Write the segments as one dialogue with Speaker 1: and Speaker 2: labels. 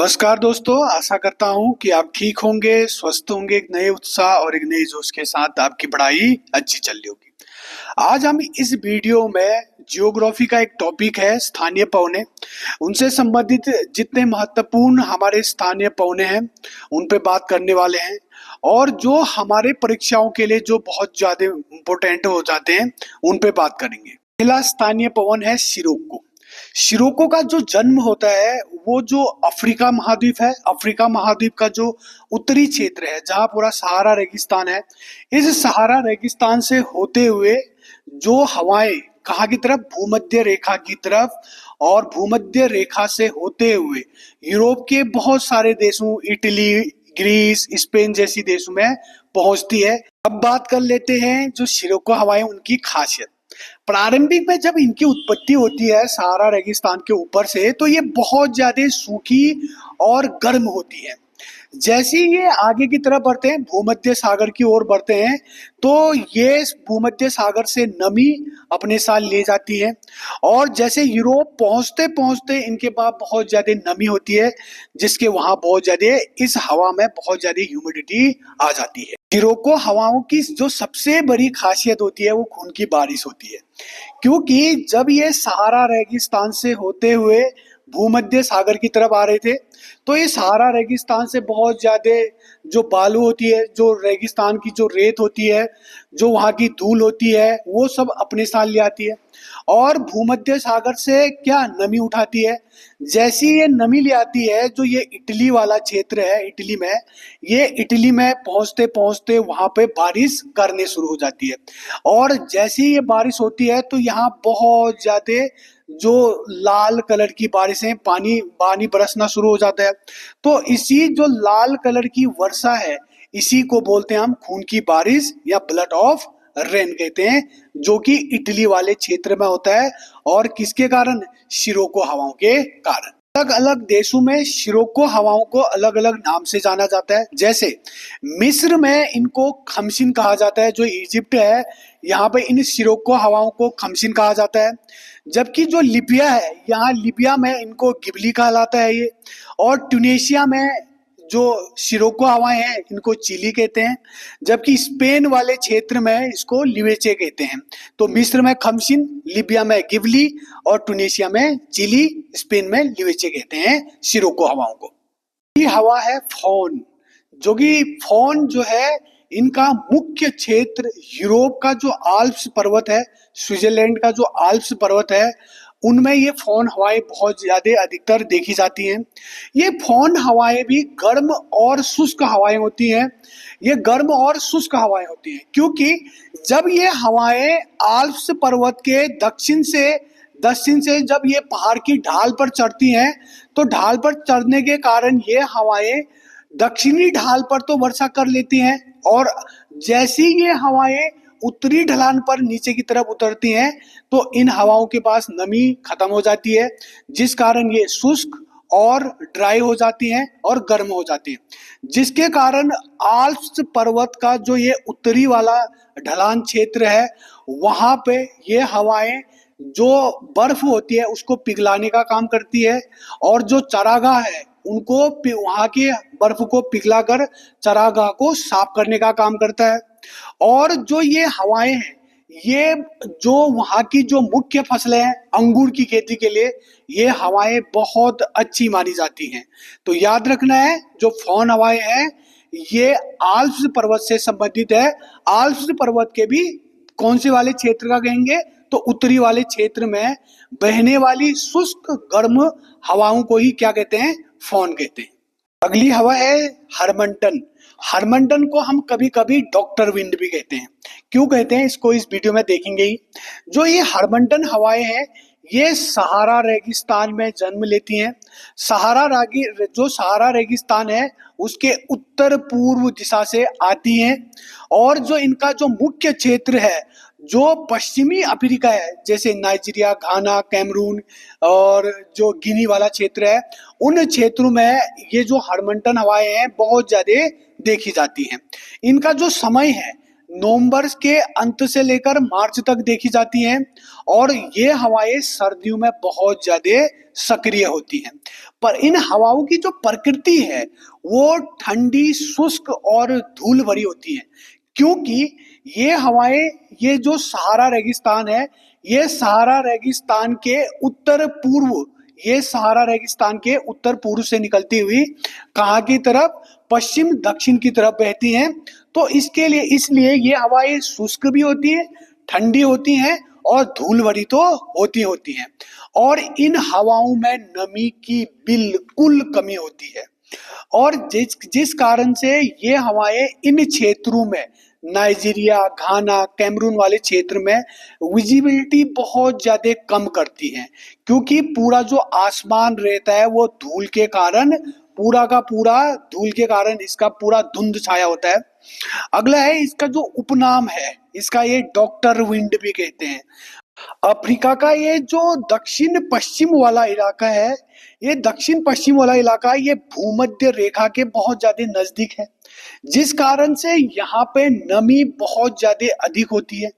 Speaker 1: नमस्कार दोस्तों, आशा करता हूँ कि आप ठीक होंगे, स्वस्थ होंगे, एक नए उत्साह और एक नए जोश के साथ आपकी पढ़ाई अच्छी चल रही होगी। आज हम इस वीडियो में जियोग्राफी का एक टॉपिक है स्थानीय पौने, उनसे संबंधित जितने महत्वपूर्ण हमारे स्थानीय पौने हैं उन पे बात करने वाले हैं और जो हमारे परीक्षाओं के लिए जो बहुत ज्यादा इम्पोर्टेंट हो जाते हैं उन पे बात करेंगे। पहला स्थानीय पवन है सिरोको। सिरोको का जो जन्म होता है वो जो अफ्रीका महाद्वीप है, अफ्रीका महाद्वीप का जो उत्तरी क्षेत्र है जहाँ पूरा सहारा रेगिस्तान है, इस सहारा रेगिस्तान से होते हुए जो हवाएं कहाँ की तरफ, भूमध्य रेखा की तरफ, और भूमध्य रेखा से होते हुए यूरोप के बहुत सारे देशों, इटली, ग्रीस, स्पेन जैसी देशों में पहुंचती है। अब बात कर लेते हैं जो सिरोको हवाएं, उनकी खासियत। प्रारंभिक में जब इनकी उत्पत्ति होती है सहारा रेगिस्तान के ऊपर से, तो ये बहुत ज्यादा सूखी और गर्म होती है। जैसे ही ये आगे की तरफ बढ़ते हैं, भूमध्य सागर की ओर बढ़ते हैं, तो ये भूमध्य सागर से नमी अपने साथ ले जाती है और जैसे यूरोप पहुंचते पहुंचते इनके पास बहुत ज्यादा नमी होती है, जिसके वहां बहुत ज्यादा इस हवा में बहुत ज्यादा ह्यूमिडिटी आ जाती है। सिरोको हवाओं की जो सबसे बड़ी खासियत होती है वो खून की बारिश होती है, क्योंकि जब ये सहारा रेगिस्तान से होते हुए भूमध्य सागर की तरफ आ रहे थे, तो ये सहारा रेगिस्तान से बहुत ज्यादा जो बालू होती है, जो रेगिस्तान की जो रेत होती है, जो वहाँ की धूल होती है, वो सब अपने साथ ले आती है और भूमध्य सागर से क्या नमी उठाती है। जैसी ये नमी ले आती है, जो ये इटली वाला क्षेत्र है, इटली में, ये इटली में पहुंचते पहुंचते वहां पे बारिश करने शुरू हो जाती है और जैसी ये बारिश होती है तो यहाँ बहुत ज्यादा जो लाल कलर की बारिशें, पानी पानी बरसना शुरू हो जाता है। तो इसी जो लाल कलर की वर्षा है, इसी को बोलते हैं हम खून की बारिश या ब्लड ऑफ रेन कहते हैं, जो कि इटली वाले क्षेत्र में होता है और किसके कारण, सिरोको हवाओं के कारण। अलग अलग देशों में सिरोको हवाओं को अलग अलग नाम से जाना जाता है। जैसे मिस्र में इनको खमसिन कहा जाता है, जो इजिप्ट है यहाँ पे इन सिरोको हवाओं को खमसिन कहा जाता है। जबकि जो लीबिया है, यहाँ लीबिया में इनको गिबली कहलाता है ये, और ट्यूनेशिया में जो सिरोको हवाएं हैं इनको चिली कहते हैं, जबकि स्पेन वाले क्षेत्र में इसको लिवेचे कहते हैं। तो मिस्र में खमसिन, लीबिया में गिबली और ट्यूनेशिया में चिली, स्पेन में लिवेचे कहते हैं सिरोको हवाओं को। ये हवा है फोन, जो कि फोन जो है इनका मुख्य क्षेत्र यूरोप का जो आल्प्स पर्वत है, स्विट्जरलैंड का जो आल्प्स पर्वत है, उनमें ये फोन हवाएं बहुत ज्यादा अधिकतर देखी जाती हैं। ये फोन हवाएं भी गर्म और शुष्क हवाएं होती हैं। ये गर्म और शुष्क हवाएं होती हैं क्योंकि जब ये हवाएं आल्प्स पर्वत के दक्षिण से जब ये पहाड़ की ढाल पर चढ़ती हैं, तो ढाल पर चढ़ने के कारण ये हवाएं दक्षिणी ढाल पर तो वर्षा कर लेती हैं और जैसी ये हवाएं उत्तरी ढलान पर नीचे की तरफ उतरती हैं तो इन हवाओं के पास नमी खत्म हो जाती है, जिस कारण ये शुष्क और ड्राई हो जाती हैं और गर्म हो जाती हैं, जिसके कारण आल्प्स पर्वत का जो ये उत्तरी वाला ढलान क्षेत्र है वहां पे ये हवाएं जो बर्फ होती है उसको पिघलाने का काम करती है और जो चरागाह है उनको वहां के बर्फ को पिघलाकर चरागाह को साफ करने का काम करता है। और जो ये हवाएं हैं, ये जो वहां की जो मुख्य फसलें हैं अंगूर की खेती के लिए, ये हवाएं बहुत अच्छी मानी जाती हैं। तो याद रखना है, जो फोन हवाएं हैं ये आल्प्स पर्वत से संबंधित है। आल्प्स पर्वत के भी कौन से वाले क्षेत्र का कहेंगे, तो उत्तरी वाले क्षेत्र में बहने वाली शुष्क गर्म हवाओं को ही क्या कहते हैं, फोन कहते हैं। अगली हवा है हरमंटन। हरमंटन को हम कभी कभी डॉक्टर विंड भी कहते हैं। क्यों कहते हैं इसको इस वीडियो में देखेंगे ही। जो ये हरमंटन हवाएं हैं ये सहारा रेगिस्तान में जन्म लेती हैं। जो सहारा रेगिस्तान है उसके उत्तर पूर्व दिशा से आती हैं और जो इनका जो मुख्य क्षेत्र है जो पश्चिमी अफ्रीका है, जैसे नाइजीरिया, घाना, कैमरून और जो गिनी वाला क्षेत्र है, उन क्षेत्रों में ये जो हरमंटन हवाएं हैं बहुत ज्यादा देखी जाती हैं। इनका जो समय है नवंबर के अंत से लेकर मार्च तक देखी जाती हैं और ये हवाएं सर्दियों में बहुत ज्यादा सक्रिय होती हैं। पर इन हवाओं की जो प्रकृति है वो ठंडी, शुष्क और धूल भरी होती है, क्योंकि ये हवाएं, ये जो सहारा रेगिस्तान है, ये सहारा रेगिस्तान के उत्तर पूर्व, ये सहारा रेगिस्तान के उत्तर पूर्व से निकलती हुई कहाँ की तरफ, पश्चिम दक्षिण की तरफ बहती हैं। तो इसके लिए, इसलिए ये हवाएं शुष्क भी होती है, ठंडी होती हैं और धूल भरी तो होती हैं। और इन हवाओं में नमी की बिल्कुल कमी होती है और जिस जिस कारण से ये हवाएं इन क्षेत्रों में, नाइजीरिया, घाना, कैमरून वाले क्षेत्र में विजिबिलिटी बहुत ज्यादा कम करती हैं, क्योंकि पूरा जो आसमान रहता है वो धूल के कारण, पूरा का पूरा धूल के कारण इसका पूरा धुंध छाया होता है। अगला है इसका जो उपनाम है, इसका ये डॉक्टर विंड भी कहते हैं। अफ्रीका का ये जो दक्षिण पश्चिम वाला इलाका है, ये दक्षिण पश्चिम वाला इलाका ये भूमध्य रेखा के बहुत ज्यादा नजदीक है, जिस कारण से यहाँ पे नमी बहुत ज्यादा अधिक होती है।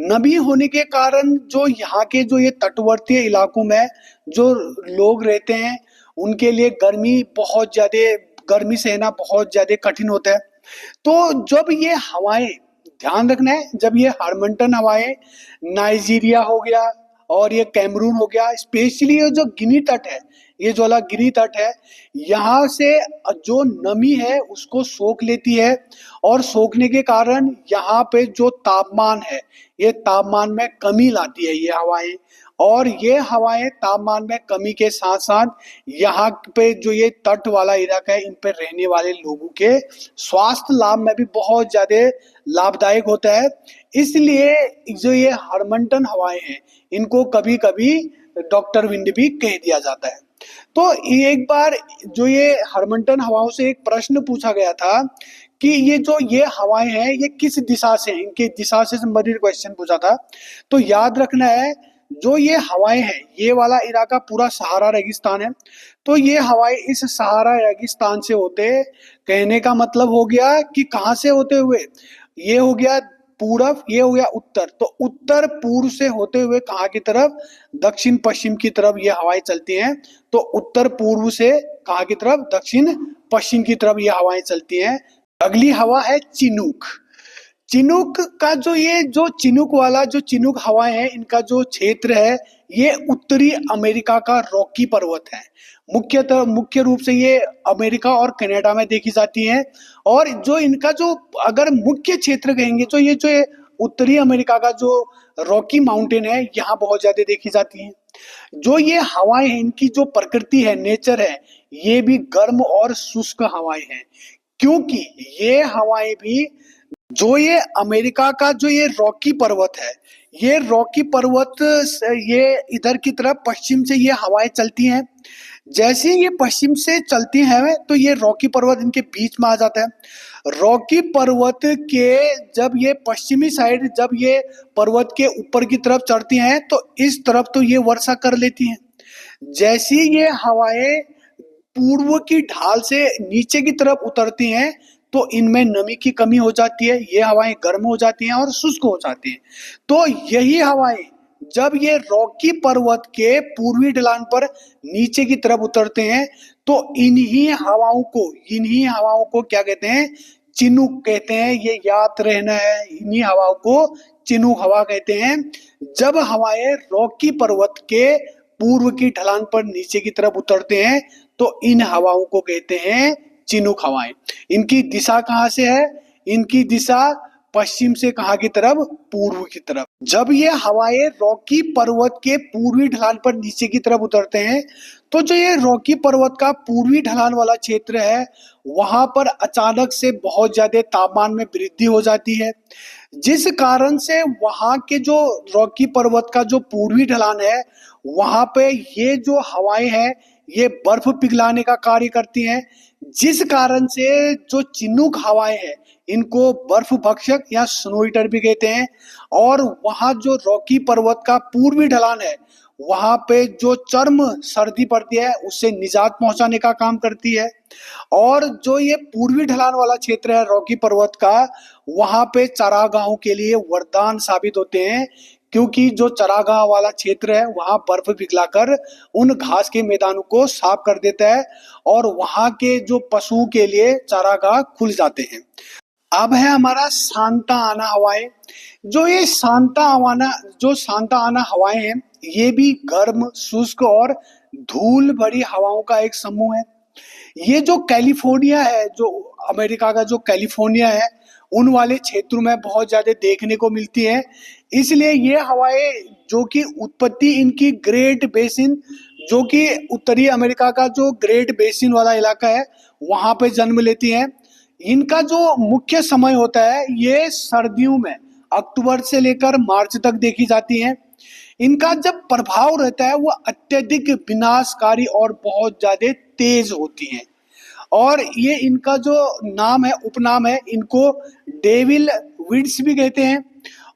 Speaker 1: नमी होने के कारण जो यहाँ के जो ये तटवर्ती इलाकों में जो लोग रहते हैं उनके लिए गर्मी सहना बहुत ज्यादा कठिन होता है। तो जब ये हवाएं, ध्यान रखना है, जब ये हार्मंटन हवाएं नाइजीरिया हो गया और ये कैमरून हो गया, स्पेशली ये जो गिनी तट है, ये जो वाला गिनी तट है, यहाँ से जो नमी है उसको सोख लेती है और सोखने के कारण यहाँ पे जो तापमान है, ये तापमान में कमी लाती है ये हवाएं। और ये हवाएं तापमान में कमी के साथ साथ यहाँ पे जो ये तट वाला इलाका है, इन पे रहने वाले लोगों के स्वास्थ्य लाभ में भी बहुत ज्यादा लाभदायक होता है। इसलिए जो ये हार्मंटन हवाएं हैं इनको कभी कभी डॉक्टर विंड भी कह दिया जाता है। तो एक बार जो ये हार्मंटन हवाओं से एक प्रश्न पूछा गया था कि ये हवाएं हैं ये किस दिशा से, इनके दिशा से संबंधित क्वेश्चन पूछा था। तो याद रखना है, जो ये हवाएं हैं, ये वाला इलाका पूरा सहारा रेगिस्तान है, तो ये हवाएं इस सहारा रेगिस्तान से होते, कहने का मतलब हो गया कि कहाँ से होते हुए, ये हो गया पूरब, ये हो गया उत्तर, तो उत्तर पूर्व से होते हुए कहाँ की तरफ, दक्षिण पश्चिम की तरफ ये हवाएं चलती हैं। तो उत्तर पूर्व से कहाँ की तरफ, दक्षिण पश्चिम की तरफ ये हवाएं चलती हैं। अगली हवा है चिनूक। चिनूक का जो चिनूक वाला जो चिनूक हवाएं है, इनका जो क्षेत्र है ये उत्तरी अमेरिका का रॉकी पर्वत है। मुख्य रूप से ये अमेरिका और कनाडा में देखी जाती हैं। और जो इनका जो अगर मुख्य क्षेत्र कहेंगे तो ये जो उत्तरी अमेरिका का जो रॉकी माउंटेन है यहाँ बहुत ज्यादा देखी जाती हैं। जो ये हवाएं हैं, इनकी जो प्रकृति है, नेचर है, ये भी गर्म और शुष्क हवाएं हैं, क्योंकि ये हवाएं भी, जो ये अमेरिका का जो ये रॉकी पर्वत है, ये रॉकी पर्वत ये इधर की तरफ पश्चिम से ये हवाएं चलती हैं। जैसे ये पश्चिम से चलती हैं तो ये रॉकी पर्वत इनके बीच में आ जाता है। रॉकी पर्वत के जब ये पश्चिमी साइड, जब ये पर्वत के ऊपर की तरफ चढ़ती हैं तो इस तरफ तो ये वर्षा कर लेती हैं। जैसी ये हवाएं पूर्व की ढाल से नीचे की तरफ उतरती हैं तो इनमें नमी की कमी हो जाती है, ये हवाएं गर्म हो जाती हैं और शुष्क हो जाती हैं। तो यही हवाएं जब ये रॉकी पर्वत के पूर्वी ढलान पर नीचे की तरफ उतरते हैं तो इन्हीं हवाओं को क्या कहते हैं, चिनूक कहते हैं। ये याद रहना है, इन्हीं हवाओं को चिनूक हवा कहते हैं। जब हवाएं रॉकी पर्वत के पूर्व की ढलान पर नीचे की तरफ उतरते हैं तो इन हवाओं को कहते हैं चिनूक हवाएं। इनकी दिशा कहाँ से है, इनकी दिशा पश्चिम से कहाँ की तरफ, पूर्व की तरफ। जब ये हवाएं रॉकी पर्वत के पूर्वी ढलान पर नीचे की तरफ उतरते हैं तो जो ये रॉकी पर्वत का पूर्वी ढलान वाला क्षेत्र है वहां पर अचानक से बहुत ज्यादा तापमान में वृद्धि हो जाती है, जिस कारण से वहां के जो रॉकी पर्वत का जो पूर्वी ढलान है वहां पे ये जो हवाएं हैं ये बर्फ पिघलाने का कार्य करती हैं, जिस कारण से जो चिनूक हवाएं हैं इनको बर्फ भक्षक या स्नो ईटर भी कहते हैं। और वहां जो रॉकी पर्वत का पूर्वी ढलान है वहां पे जो चरम सर्दी पड़ती है उससे निजात पहुंचाने का काम करती है। और जो ये पूर्वी ढलान वाला क्षेत्र है रॉकी पर्वत का, वहां पे चरागाहों के लिए वरदान साबित होते हैं, क्योंकि जो चरागाह वाला क्षेत्र है वहां बर्फ पिघलाकर उन घास के मैदानों को साफ कर देता है और वहां के जो पशुओं के लिए चारागाह खुल जाते हैं। अब है हमारा सांता आना हवाएं। जो सांता आना हवाएं हैं, ये भी गर्म, शुष्क और धूल भरी हवाओं का एक समूह है। ये जो कैलिफोर्निया है, जो अमेरिका का जो कैलिफोर्निया है, उन वाले क्षेत्रों में बहुत ज्यादा देखने को मिलती है। इसलिए ये हवाएं, जो कि उत्पत्ति इनकी ग्रेट बेसिन, जो कि उत्तरी अमेरिका का जो ग्रेट बेसिन वाला इलाका है, वहां पे जन्म लेती हैं। इनका जो मुख्य समय होता है ये सर्दियों में अक्टूबर से लेकर मार्च तक देखी जाती हैं। इनका जब प्रभाव रहता है वो अत्यधिक विनाशकारी और बहुत ज्यादा तेज होती हैं। और ये इनका जो नाम है, उपनाम है, इनको डेविल विंड्स भी कहते हैं।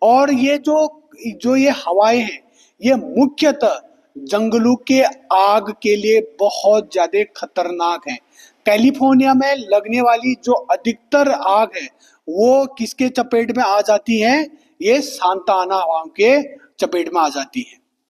Speaker 1: और ये जो जो ये हवाएं हैं, ये मुख्यतः जंगलों के आग के लिए बहुत ज्यादा खतरनाक हैं। कैलिफोर्निया में लगने वाली जो अधिकतर आग है वो किसके चपेट में आ जाती है? ये सांता आना हवाओं के चपेट में आ जाती है।